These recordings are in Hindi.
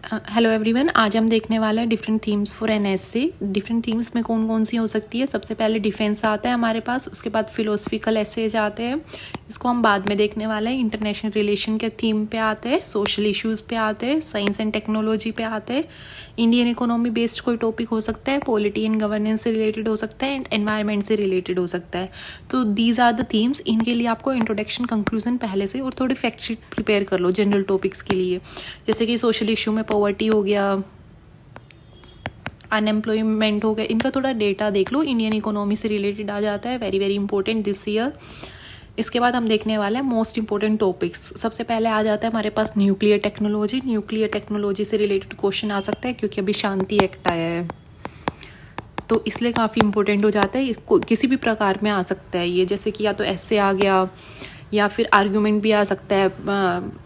हेलो एवरीवन, आज हम देखने वाले हैं different themes for an essay. Different themes में कौन कौन सी हो सकती है। सबसे पहले डिफेंस आता है हमारे पास, उसके बाद फिलोसफिकल एसेज आते हैं, इसको हम बाद में देखने वाले हैं। इंटरनेशनल रिलेशन के थीम पे आते हैं, सोशल इश्यूज़ पे आते हैं, साइंस एंड टेक्नोलॉजी पे आते हैं, इंडियन इकोनॉमी बेस्ड कोई टॉपिक हो सकता है, पॉलिटी एंड गवर्नेंस से रिलेटेड हो सकता है, एंड एनवायरनमेंट से रिलेटेड हो सकता है। तो दीज आर द थीम्स। इनके लिए आपको इंट्रोडक्शन, कंक्लूजन पहले से और थोड़ी फैक्ट शीट प्रिपेयर कर लो जनरल टॉपिक्स के लिए, जैसे कि सोशल इशू में पॉवर्टी हो गया, अनएम्प्लॉयमेंट हो गया। इनका थोड़ा डेटा देख लो, इंडियन इकोनॉमी से रिलेटेड आ जाता है, very very important this year. इसके बाद हम देखने वाले हैं मोस्ट इंपॉर्टेंट टॉपिक्स। सबसे पहले आ जाता है हमारे पास न्यूक्लियर टेक्नोलॉजी। न्यूक्लियर टेक्नोलॉजी से रिलेटेड क्वेश्चन आ सकता है क्योंकि अभी शांति एक्ट आया है, तो इसलिए काफ़ी इंपॉर्टेंट हो जाता है। किसी भी प्रकार में आ सकता है ये, जैसे कि या तो ऐसे आ गया या फिर आर्ग्यूमेंट भी आ सकता है।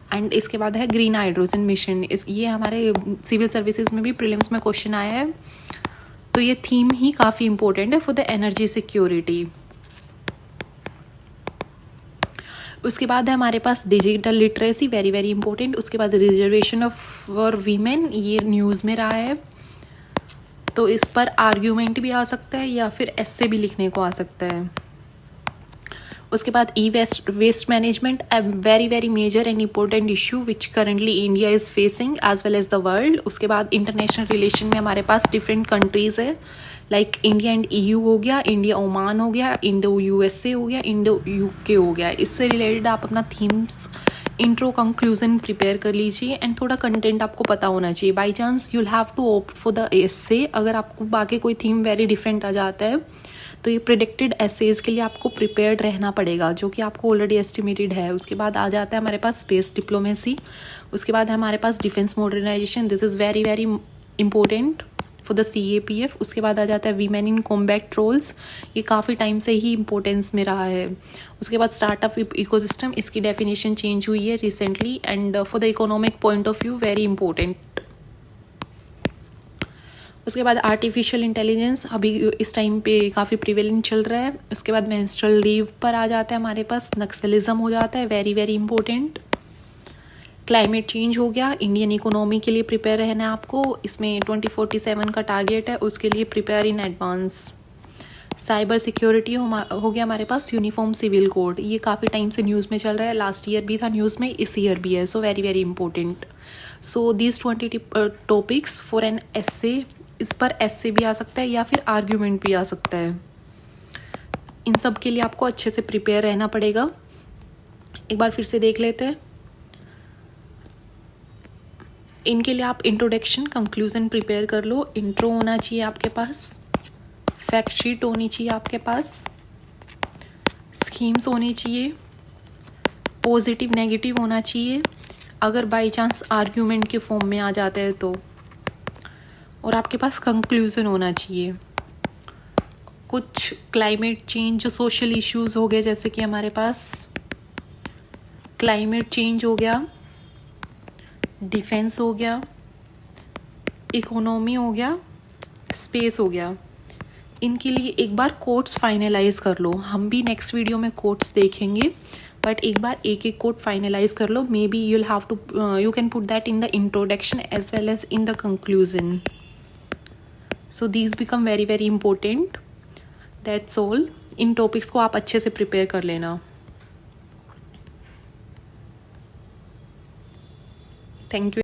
एंड इसके बाद है ग्रीन हाइड्रोजन मिशन। ये हमारे सिविल सर्विसेज में भी प्रीलिम्स में क्वेश्चन आया है, तो ये थीम ही काफ़ी इंपॉर्टेंट है फॉर द एनर्जी सिक्योरिटी। उसके बाद है हमारे पास digital literacy, very very important. उसके बाद रिजर्वेशन ऑफ फॉर वीमेन, ये न्यूज़ में रहा है, तो इस पर आर्ग्यूमेंट भी आ सकता है या फिर ऐसे भी लिखने को आ सकता है। उसके बाद waste management, a very very major and important issue which currently India is facing as well as the world. उसके बाद इंटरनेशनल रिलेशन में हमारे पास डिफरेंट कंट्रीज़ है, लाइक इंडिया एंड EU हो गया, इंडिया ओमान हो गया, इंडो USA हो गया, इंडो UK हो गया। इससे रिलेटेड आप अपना थीम्स, इंट्रो, कंक्लूजन प्रिपेयर कर लीजिए एंड थोड़ा कंटेंट आपको पता होना चाहिए। By chance you'll have to opt for the essay, अगर आपको बाकी कोई थीम वेरी डिफरेंट आ जाता है तो ये प्रिडिक्टेड एसेज के लिए आपको प्रिपेयर्ड रहना पड़ेगा, जो कि आपको ऑलरेडी एस्टिमेटेड है। उसके बाद आ जाता है हमारे पास स्पेस डिप्लोमेसी। उसके बाद है हमारे पास defence modernisation, this is very very important for the CAPF। उसके बाद आ जाता है वीमेन इन कॉम्बैट रोल्स, ये काफ़ी टाइम से ही इंपॉर्टेंस में रहा है। उसके बाद स्टार्टअप इकोसिस्टम, इसकी डेफिनेशन चेंज हुई है recently and for the economic point of view very important. उसके बाद आर्टिफिशियल इंटेलिजेंस अभी इस टाइम पे काफ़ी प्रिवेलेंट चल रहा है। उसके बाद मेंस्ट्रुअल लीव पर आ जाता है हमारे पास, नक्सलिज्म हो जाता है, very very important. Climate change हो गया, इंडियन इकोनॉमी के लिए प्रिपेयर रहना है आपको, इसमें 2047 का टारगेट है, उसके लिए prepare in advance. Cyber security हो गया हमारे पास, यूनिफॉर्म सिविल कोड, ये काफ़ी टाइम से न्यूज़ में चल रहा है, लास्ट ईयर भी था न्यूज़ में, इस ईयर भी है, so very very important. So these 20 topics for an essay. इस पर ऐसे भी आ सकता है या फिर आर्ग्यूमेंट भी आ सकता है। इन सब के लिए आपको अच्छे से प्रिपेयर रहना पड़ेगा। एक बार फिर से देख लेते हैं। इनके लिए आप इंट्रोडक्शन, कंक्लूजन प्रिपेयर कर लो। इंट्रो होना चाहिए आपके पास, फैक्ट शीट होनी चाहिए आपके पास, स्कीम्स होनी चाहिए, पॉजिटिव नेगेटिव होना चाहिए अगर बाई चांस आर्ग्यूमेंट के फॉर्म में आ जाते हैं तो, और आपके पास कंक्लूजन होना चाहिए। कुछ क्लाइमेट चेंज, जो सोशल इश्यूज़ हो गए, जैसे कि हमारे पास क्लाइमेट चेंज हो गया, डिफेंस हो गया, इकोनॉमी हो गया, स्पेस हो गया, इनके लिए एक बार कोट्स फाइनलाइज कर लो। हम भी नेक्स्ट वीडियो में कोट्स देखेंगे, बट एक बार एक एक कोट फाइनलाइज कर लो। Maybe you can put that in the introduction as well as in the conclusion. So these become very very important. That's all. इन टॉपिक्स को आप अच्छे से प्रिपेयर कर लेना। Thank you.